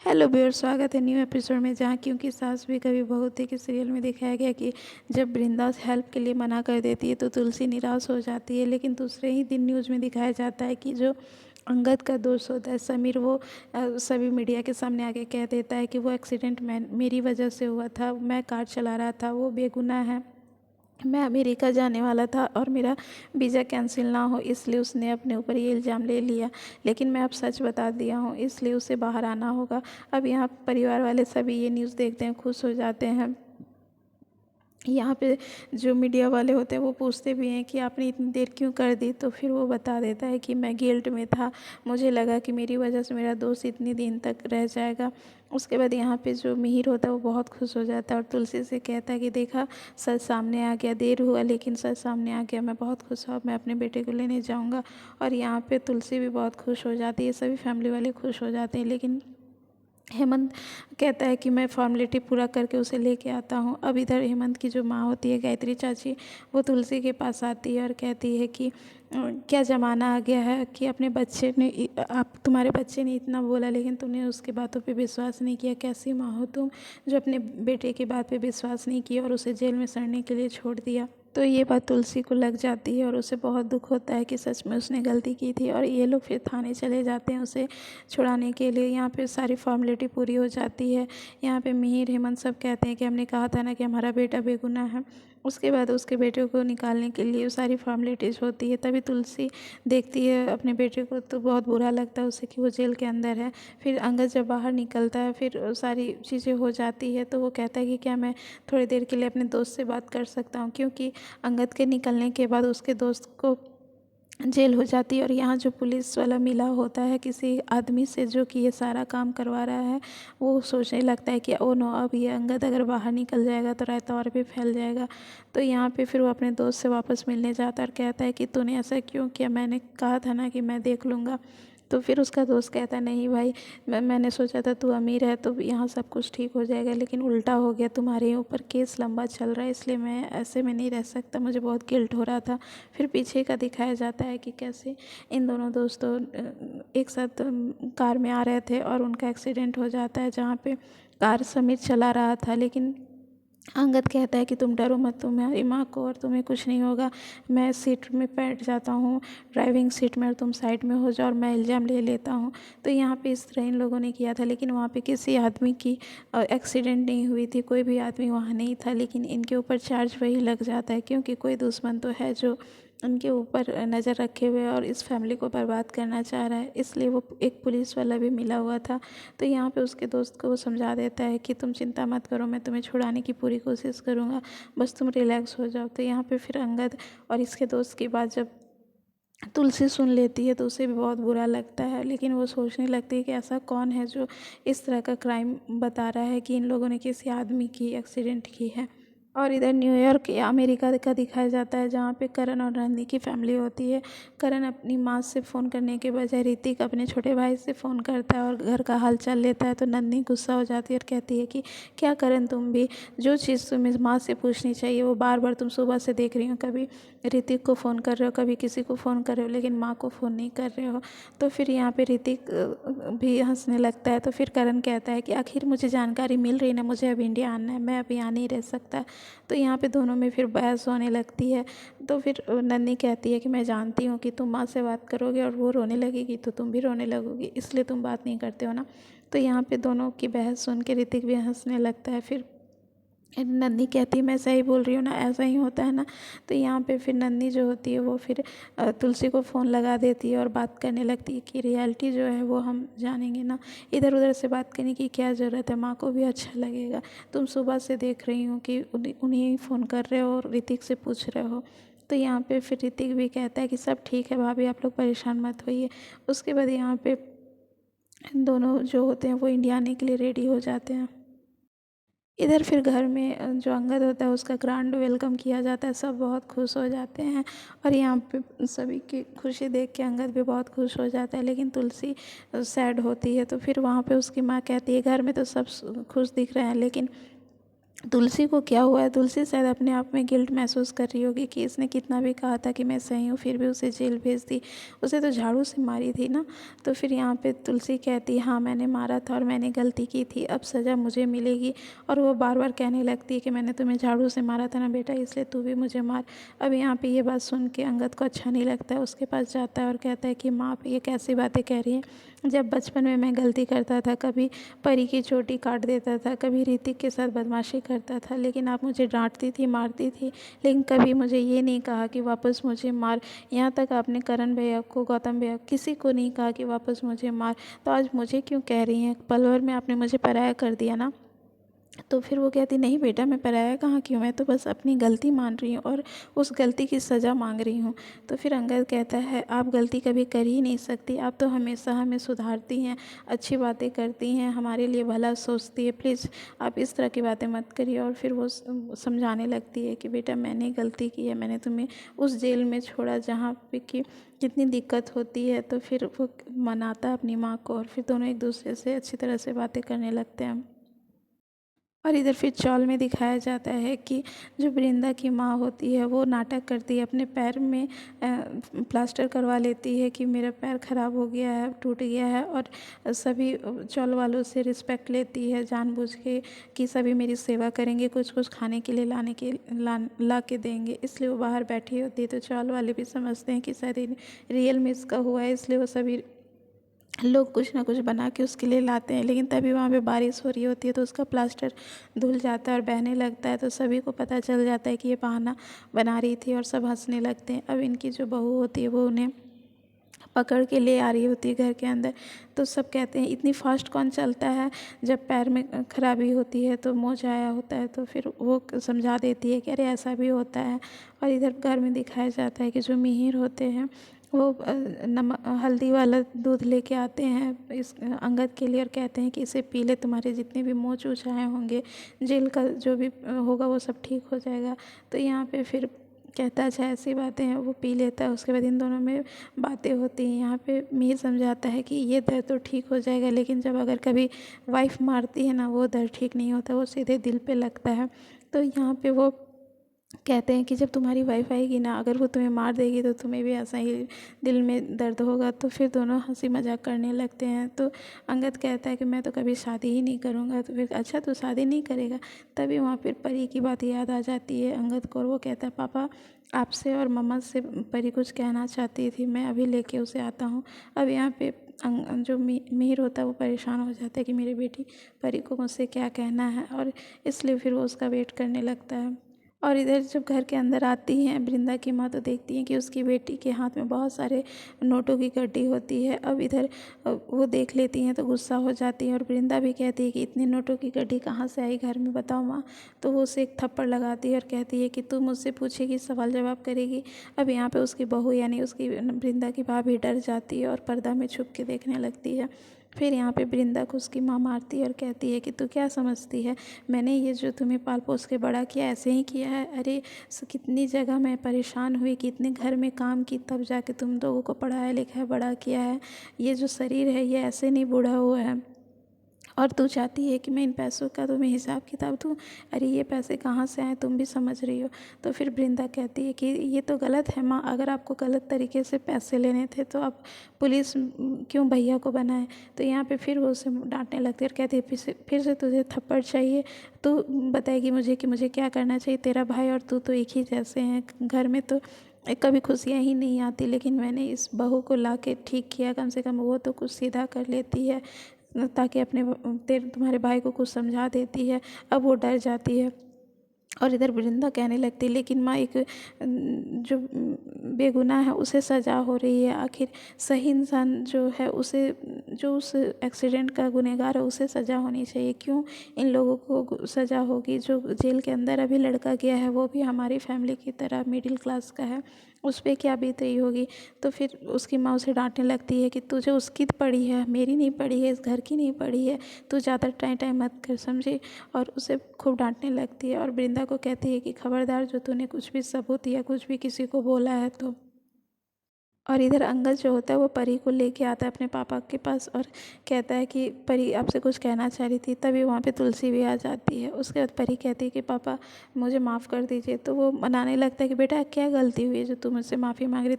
Hello viewer, स्वागत है new episode में। जहाँ क्योंकि सास भी कभी बहू थी के सीरियल में दिखाया गया कि जब वृंदा हेल्प के लिए मना कर देती है तो तुलसी निराश हो जाती है। लेकिन दूसरे ही दिन न्यूज़ में दिखाया जाता है कि जो अंगद का दोस्त होता है समीर, वो सभी मीडिया के सामने आके कह देता है कि वो एक्सीडेंट मेरी वजह से हुआ था, मैं कार चला रहा था, वो बेगुनाह है, मैं अमेरिका जाने वाला था और मेरा वीज़ा कैंसिल ना हो इसलिए उसने अपने ऊपर ये इल्ज़ाम ले लिया। लेकिन मैं अब सच बता दिया हूँ इसलिए उसे बाहर आना होगा। अब यहाँ परिवार वाले सभी ये न्यूज़ देखते हैं, खुश हो जाते हैं। यहाँ पे जो मीडिया वाले होते हैं वो पूछते भी हैं कि आपने इतनी देर क्यों कर दी, तो फिर वो बता देता है कि मैं गिल्ट में था, मुझे लगा कि मेरी वजह से मेरा दोस्त इतनी दिन तक रह जाएगा। उसके बाद यहाँ पे जो मिहिर होता है वो बहुत खुश हो जाता है और तुलसी से कहता है कि देखा, सच सामने आ गया, देर हुआ लेकिन सच सामने आ गया, मैं बहुत खुश हूँ, अब मैं अपने बेटे को लेने जाऊँगा। और यहाँ पे तुलसी भी बहुत खुश हो जाती है, सभी फैमिली वाले खुश हो जाते हैं। लेकिन हेमंत कहता है कि मैं फॉर्मेलिटी पूरा करके उसे लेके आता हूँ। अब इधर हेमंत की जो माँ होती है गायत्री चाची, वो तुलसी के पास आती है और कहती है कि क्या ज़माना आ गया है कि अपने बच्चे ने आप तुम्हारे बच्चे ने इतना बोला लेकिन तुमने उसकी बातों पे विश्वास नहीं किया। कैसी माँ हो तुम जो अपने बेटे की बात पे विश्वास नहीं किया और उसे जेल में सड़ने के लिए छोड़ दिया। तो ये बात तुलसी को लग जाती है और उसे बहुत दुख होता है कि सच में उसने गलती की थी। और ये लोग फिर थाने चले जाते हैं उसे छुड़ाने के लिए। यहाँ पे सारी फॉर्मेलिटी पूरी हो जाती है। यहाँ पे मिहिर हेमंत सब कहते हैं कि हमने कहा था ना कि हमारा बेटा बेगुनाह है। उसके बाद उसके बेटे को निकालने के लिए सारी फॉर्मेलिटीज़ होती है। तभी तुलसी देखती है अपने बेटे को तो बहुत बुरा लगता है उसे कि वो जेल के अंदर है। फिर अंगद जब बाहर निकलता है फिर सारी चीज़ें हो जाती है तो वो कहता है कि क्या मैं थोड़ी देर के लिए अपने दोस्त से बात कर सकता हूँ, क्योंकि अंगद के निकलने के बाद उसके दोस्त को जेल हो जाती है। और यहाँ जो पुलिस वाला मिला होता है किसी आदमी से जो कि ये सारा काम करवा रहा है, वो सोचने लगता है कि ओ नो, अब ये अंगद अगर बाहर निकल जाएगा तो रायता और भी फैल जाएगा। तो यहाँ पे फिर वो अपने दोस्त से वापस मिलने जाता है और कहता है कि तूने ऐसा क्यों किया, मैंने कहा था ना कि मैं देख लूँगा। तो फिर उसका दोस्त कहता है नहीं भाई, मैंने सोचा था तू अमीर है तो यहाँ सब कुछ ठीक हो जाएगा, लेकिन उल्टा हो गया, तुम्हारे ऊपर केस लंबा चल रहा है इसलिए मैं ऐसे में नहीं रह सकता, मुझे बहुत गिल्ट हो रहा था। फिर पीछे का दिखाया जाता है कि कैसे इन दोनों दोस्तों एक साथ कार में आ रहे थे और उनका एक्सीडेंट हो जाता है, जहाँ पे कार समीर चला रहा था। लेकिन अंगद कहता है कि तुम डरो मत, तुम्हारी माँ को और तुम्हें कुछ नहीं होगा, मैं सीट में बैठ जाता हूँ, ड्राइविंग सीट में, और तुम साइड में हो जाओ और मैं इल्ज़ाम ले लेता हूँ। तो यहाँ पे इस तरह इन लोगों ने किया था। लेकिन वहाँ पे किसी आदमी की एक्सीडेंट नहीं हुई थी, कोई भी आदमी वहाँ नहीं था, लेकिन इनके ऊपर चार्ज वही लग जाता है क्योंकि कोई दुश्मन तो है जो उनके ऊपर नज़र रखे हुए और इस फैमिली को बर्बाद करना चाह रहा है, इसलिए वो एक पुलिस वाला भी मिला हुआ था। तो यहाँ पे उसके दोस्त को वो समझा देता है कि तुम चिंता मत करो, मैं तुम्हें छुड़ाने की पूरी कोशिश करूँगा, बस तुम रिलैक्स हो जाओ। तो यहाँ पे फिर अंगद और इसके दोस्त की बात जब तुलसी सुन लेती है तो उसे भी बहुत बुरा लगता है। लेकिन वो सोचने लगती है कि ऐसा कौन है जो इस तरह का क्राइम बता रहा है कि इन लोगों ने किसी आदमी की एक्सीडेंट की है। और इधर न्यूयॉर्क या अमेरिका का दिखाया जाता है, जहाँ पे करण और रणदी की फैमिली होती है। करण अपनी माँ से फ़ोन करने के बजाय ऋतिक अपने छोटे भाई से फ़ोन करता है और घर का हाल चाल लेता है। तो नंदनी गुस्सा हो जाती है और कहती है कि क्या करण, तुम भी जो चीज़ तुम्हें माँ से पूछनी चाहिए वो बार बार तुम सुबह से देख रही हो, कभी ऋतिक को फ़ोन कर रहे हो, कभी किसी को फ़ोन कर रहे हो, लेकिन माँ को फ़ोन नहीं कर रहे हो। तो फिर यहाँ पे ऋतिक भी हंसने लगता है। तो फिर करण कहता है कि आखिर मुझे जानकारी मिल रही ना, मुझे अब इंडिया आना है, मैं अब यहाँ नहीं रह सकता। तो यहाँ पे दोनों में फिर बहस होने लगती है। तो फिर नन्ही कहती है कि मैं जानती हूँ कि तुम माँ से बात करोगे और वो रोने लगेगी तो तुम भी रोने लगोगी, इसलिए तुम बात नहीं करते हो ना। तो यहाँ पे दोनों की बहस सुन के ऋतिक भी हंसने लगता है। फिर नंदी कहती है मैं सही बोल रही हूँ ना, ऐसा ही होता है ना। तो यहाँ पे फिर नंदी जो होती है वो फिर तुलसी को फ़ोन लगा देती है और बात करने लगती है कि रियलिटी जो है वो हम जानेंगे ना, इधर उधर से बात करने की क्या ज़रूरत है, माँ को भी अच्छा लगेगा। तुम सुबह से देख रही हो कि उन्हें ही फ़ोन कर रहे हो और ऋतिक से पूछ रहे हो। तो यहाँ पे फिर ऋतिक भी कहता है कि सब ठीक है भाभी, आप लोग परेशान मत होइए। उसके बाद यहाँ पे दोनों जो होते हैं वो इंडिया आने के लिए रेडी हो जाते हैं। इधर फिर घर में जो अंगद होता है उसका ग्रैंड वेलकम किया जाता है, सब बहुत खुश हो जाते हैं। और यहाँ पे सभी की खुशी देख के अंगद भी बहुत खुश हो जाता है। लेकिन तुलसी सैड होती है। तो फिर वहाँ पे उसकी माँ कहती है घर में तो सब खुश दिख रहे हैं, लेकिन तुलसी को क्या हुआ है, तुलसी शायद अपने आप में गिल्ट महसूस कर रही होगी कि इसने कितना भी कहा था कि मैं सही हूँ, फिर भी उसे जेल भेज दी। उसे तो झाड़ू से मारी थी ना। तो फिर यहाँ पे तुलसी कहती है हाँ मैंने मारा था और मैंने गलती की थी, अब सज़ा मुझे मिलेगी। और वो बार बार कहने लगती है कि मैंने तुम्हें झाड़ू से मारा था ना बेटा, इसलिए तू भी मुझे मार। अब यहाँ पे ये बात सुन के अंगद को अच्छा नहीं लगता है, उसके पास जाता है और कहता है कि माँ आप ये कैसी बातें कह रही हैं। जब बचपन में मैं गलती करता था, कभी परी की चोटी काट देता था, कभी ऋतिक के साथ बदमाशी करता था, लेकिन आप मुझे डांटती थी, मारती थी, लेकिन कभी मुझे ये नहीं कहा कि वापस मुझे मार। यहाँ तक आपने करण भैया को, गौतम भैया, किसी को नहीं कहा कि वापस मुझे मार। तो आज मुझे क्यों कह रही हैं? पल भर में आपने मुझे पराया कर दिया ना। तो फिर वो कहती नहीं बेटा, मैं पराया कहाँ की हूँ, मैं तो बस अपनी गलती मान रही हूँ और उस गलती की सज़ा मांग रही हूँ। तो फिर अंगद कहता है आप गलती कभी कर ही नहीं सकती, आप तो हमेशा हमें सुधारती हैं, अच्छी बातें करती हैं, हमारे लिए भला सोचती है, प्लीज़ आप इस तरह की बातें मत करिए। और फिर वो समझाने लगती है कि बेटा मैंने गलती की है, मैंने तुम्हें उस जेल में छोड़ा जहाँ पे कि कितनी दिक्कत होती है। तो फिर वो मनाता है अपनी माँ को और फिर दोनों एक दूसरे से अच्छी तरह से बातें करने लगते हैं। और इधर फिर चौल में दिखाया जाता है कि जो वृंदा की माँ होती है वो नाटक करती है, अपने पैर में प्लास्टर करवा लेती है कि मेरा पैर ख़राब हो गया है, टूट गया है। और सभी चौल वालों से रिस्पेक्ट लेती है जानबूझ के कि सभी मेरी सेवा करेंगे, कुछ कुछ खाने के लिए ला के देंगे, इसलिए वो बाहर बैठी होती है। तो चौल वाले भी समझते हैं कि शायद रियल में इसका हुआ है, इसलिए वो सभी लोग कुछ ना कुछ बना के उसके लिए लाते हैं। लेकिन तभी वहाँ पे बारिश हो रही होती है तो उसका प्लास्टर धुल जाता है और बहने लगता है। तो सभी को पता चल जाता है कि ये बहाना बना रही थी और सब हंसने लगते हैं। अब इनकी जो बहू होती है वो उन्हें पकड़ के ले आ रही होती है घर के अंदर। तो सब कहते हैं इतनी फास्ट कौन चलता है, जब पैर में खराबी होती है तो मोच आया होता है। तो फिर वो समझा देती है कि अरे ऐसा भी होता है। और इधर घर में दिखाया जाता है कि जो मिहिर होते हैं वो नमक हल्दी वाला दूध लेके आते हैं इस अंगद के लिए और कहते हैं कि इसे पी ले, तुम्हारे जितने भी मोच ऊँच आए होंगे, जेल का जो भी होगा वो सब ठीक हो जाएगा। तो यहाँ पे फिर कहता है अच्छा ऐसी बातें हैं, वो पी लेता है। उसके बाद इन दोनों में बातें होती हैं। यहाँ पे मीर समझाता है कि ये दर्द तो ठीक हो जाएगा, लेकिन जब अगर कभी वाइफ मारती है ना वो दर्द ठीक नहीं होता, वो सीधे दिल पे लगता है। तो यहाँ पे वो कहते हैं कि जब तुम्हारी वाइफ आएगी ना, अगर वो तुम्हें मार देगी तो तुम्हें भी ऐसा ही दिल में दर्द होगा। तो फिर दोनों हंसी मजाक करने लगते हैं। तो अंगद कहता है कि मैं तो कभी शादी ही नहीं करूँगा। तो फिर अच्छा तू शादी नहीं करेगा? तभी वहाँ फिर परी की बात याद आ जाती है अंगद को और वो कहता है पापा आपसे और मम्मा से परी कुछ कहना चाहती थी, मैं अभी लेके उसे आता हूँ। अब यहाँ पे जो मिहिर होता है वो परेशान हो जाता है कि मेरी बेटी परी को मुझसे क्या कहना है, और इसलिए फिर वो उसका वेट करने लगता है। और इधर जब घर के अंदर आती हैं वृंदा की माँ तो देखती हैं कि उसकी बेटी के हाथ में बहुत सारे नोटों की गड्डी होती है। अब इधर वो देख लेती हैं तो गुस्सा हो जाती है और वृंदा भी कहती है कि इतनी नोटों की गड्डी कहाँ से आई घर में, बताओ माँ। तो वो उसे एक थप्पड़ लगाती है और कहती है कि तू मुझसे पूछेगी, सवाल जवाब करेगी। अब यहाँ पे उसकी बहू यानी उसकी वृंदा की भाभी डर जाती है और पर्दा में छुप के देखने लगती है। फिर यहाँ पे वृंदा को उसकी माँ मारती है और कहती है कि तू क्या समझती है, मैंने ये जो तुम्हें पाल पोस के बड़ा किया ऐसे ही किया है? अरे कितनी जगह मैं परेशान हुई, कितने घर में काम की, तब जाके तुम लोगों को पढ़ाया लिखाया बड़ा किया है। ये जो शरीर है ये ऐसे नहीं बूढ़ा हुआ है, और तू चाहती है कि मैं इन पैसों का तुम्हें हिसाब किताब दूँ? अरे ये पैसे कहाँ से आए, तुम भी समझ रही हो। तो फिर वृंदा कहती है कि ये तो गलत है माँ, अगर आपको गलत तरीके से पैसे लेने थे तो आप पुलिस क्यों भैया को बनाए? तो यहाँ पे फिर वो उसे डांटने लगती है और कहती है फिर से तुझे थप्पड़ चाहिए? तू बताएगी मुझे कि मुझे क्या करना चाहिए? तेरा भाई और तू तो एक ही जैसे हैं, घर में तो कभी खुशियाँ ही नहीं आती, लेकिन मैंने इस बहू को ला के ठीक किया, कम से कम वो तो कुछ सीधा कर लेती है, ताकि अपने तुम्हारे भाई को कुछ समझा देती है। अब वो डर जाती है और इधर वृंदा कहने लगती है लेकिन माँ एक जो बेगुनाह है उसे सज़ा हो रही है, आखिर सही इंसान जो है उसे, जो उस एक्सीडेंट का गुनहगार है उसे सज़ा होनी चाहिए, क्यों इन लोगों को सज़ा होगी? जो जेल के अंदर अभी लड़का गया है वो भी हमारी फैमिली की तरह मिडिल क्लास का है, उस पर क्या बीत रही होगी? तो फिर उसकी माँ उसे डांटने लगती है कि तुझे उसकी पड़ी है, मेरी नहीं पड़ी है, इस घर की नहीं पड़ी है, तू ज़्यादा टाइम टाइम मत कर, समझी? और उसे खूब डांटने लगती है और वृंदा को कहती है कि खबरदार जो तूने कुछ भी सबूत या कुछ भी किसी को बोला है तो। और इधर अंगद जो होता है वो परी को लेके आता है अपने पापा के पास और कहता है कि परी आपसे कुछ कहना चाह रही थी। तभी वहाँ पे तुलसी भी आ जाती है। उसके बाद परी कहती है कि पापा मुझे माफ़ कर दीजिए। तो वो मनाने लगता है कि बेटा क्या गलती हुई है जो तू मुझसे माफ़ी मांग रही,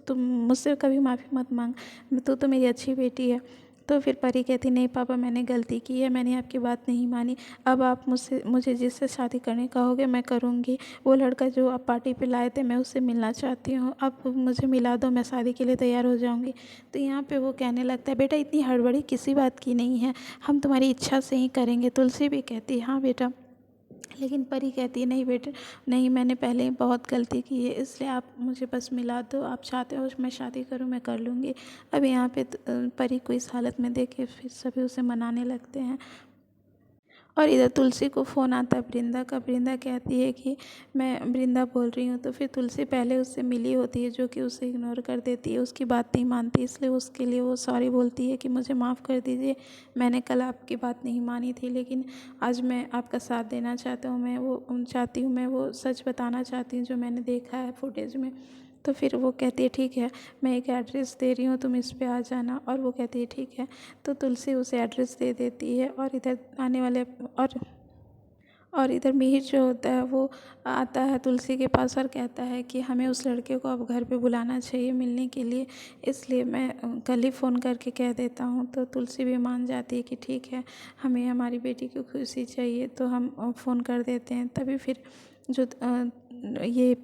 तुम मुझसे कभी माफ़ी मत मांग, तू तो मेरी अच्छी बेटी है। तो फिर परी कहती नहीं पापा मैंने गलती की है, मैंने आपकी बात नहीं मानी। अब आप मुझे जिससे शादी करने कहोगे मैं करूँगी। वो लड़का जो आप पार्टी पे लाए थे मैं उससे मिलना चाहती हूँ, आप मुझे मिला दो, मैं शादी के लिए तैयार हो जाऊँगी। तो यहाँ पे वो कहने लगता है बेटा इतनी हड़बड़ी किसी बात की नहीं है, हम तुम्हारी इच्छा से ही करेंगे। तुलसी भी कहती है हाँ बेटा, लेकिन परी कहती है नहीं बेटे नहीं, मैंने पहले ही बहुत गलती की है, इसलिए आप मुझे बस मिला दो, आप चाहते हो मैं शादी करूं मैं कर लूँगी। अब यहाँ पे परी को इस हालत में देख के फिर सभी उसे मनाने लगते हैं। और इधर तुलसी को फ़ोन आता है वृंदा का। वृंदा कहती है कि मैं वृंदा बोल रही हूँ। तो फिर तुलसी पहले उससे मिली होती है जो कि उसे इग्नोर कर देती है, उसकी बात नहीं मानती, इसलिए उसके लिए वो सॉरी बोलती है कि मुझे माफ़ कर दीजिए, मैंने कल आपकी बात नहीं मानी थी, लेकिन आज मैं आपका साथ देना चाहता हूँ, मैं वो सच बताना चाहती हूँ जो मैंने देखा है फुटेज में। तो फिर वो कहती है ठीक है, मैं एक एड्रेस दे रही हूँ, तुम इस पे आ जाना। और वो कहती है ठीक है। तो तुलसी उसे एड्रेस दे देती है और इधर आने वाले और इधर मिहिर जो होता है वो आता है तुलसी के पास और कहता है कि हमें उस लड़के को अब घर पे बुलाना चाहिए मिलने के लिए, इसलिए मैं कल ही फ़ोन करके कह देता हूँ। तो तुलसी भी मान जाती है कि ठीक है, हमें हमारी बेटी की खुशी चाहिए, तो हम फ़ोन कर देते हैं। तभी फिर जो ये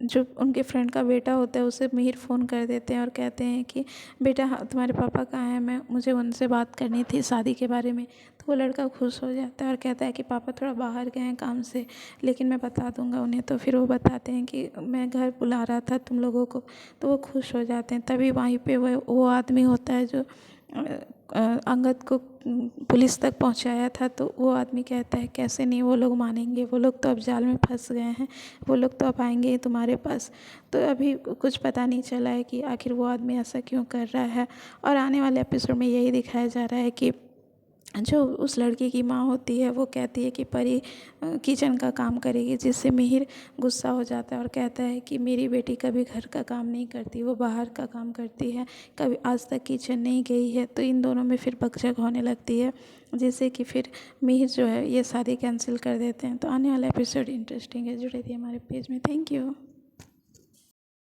जो उनके फ्रेंड का बेटा होता है उसे मिहिर फ़ोन कर देते हैं और कहते हैं कि बेटा हाँ, तुम्हारे पापा कहाँ हैं, मुझे उनसे बात करनी थी शादी के बारे में। तो वो लड़का खुश हो जाता है और कहता है कि पापा थोड़ा बाहर गए हैं काम से, लेकिन मैं बता दूंगा उन्हें। तो फिर वो बताते हैं कि मैं घर बुला रहा था तुम लोगों को। तो वो खुश हो जाते हैं। तभी वहीं पे वो आदमी होता है जो अंगद को पुलिस तक पहुंचाया था। तो वो आदमी कहता है कैसे नहीं, वो लोग मानेंगे, वो लोग तो अब जाल में फंस गए हैं, वो लोग तो अब आएंगे ही तुम्हारे पास। तो अभी कुछ पता नहीं चला है कि आखिर वो आदमी ऐसा क्यों कर रहा है। और आने वाले एपिसोड में यही दिखाया जा रहा है कि जो उस लड़की की माँ होती है वो कहती है कि परी किचन का काम करेगी, जिससे मिहिर गुस्सा हो जाता है और कहता है कि मेरी बेटी कभी घर का काम नहीं करती, वो बाहर का काम करती है, कभी आज तक किचन नहीं गई है। तो इन दोनों में फिर बकझक होने लगती है, जिससे कि फिर मिहिर जो है ये शादी कैंसिल कर देते हैं। तो आने वाला एपिसोड इंटरेस्टिंग है, जुड़े रहिए हमारे पेज में। Thank you.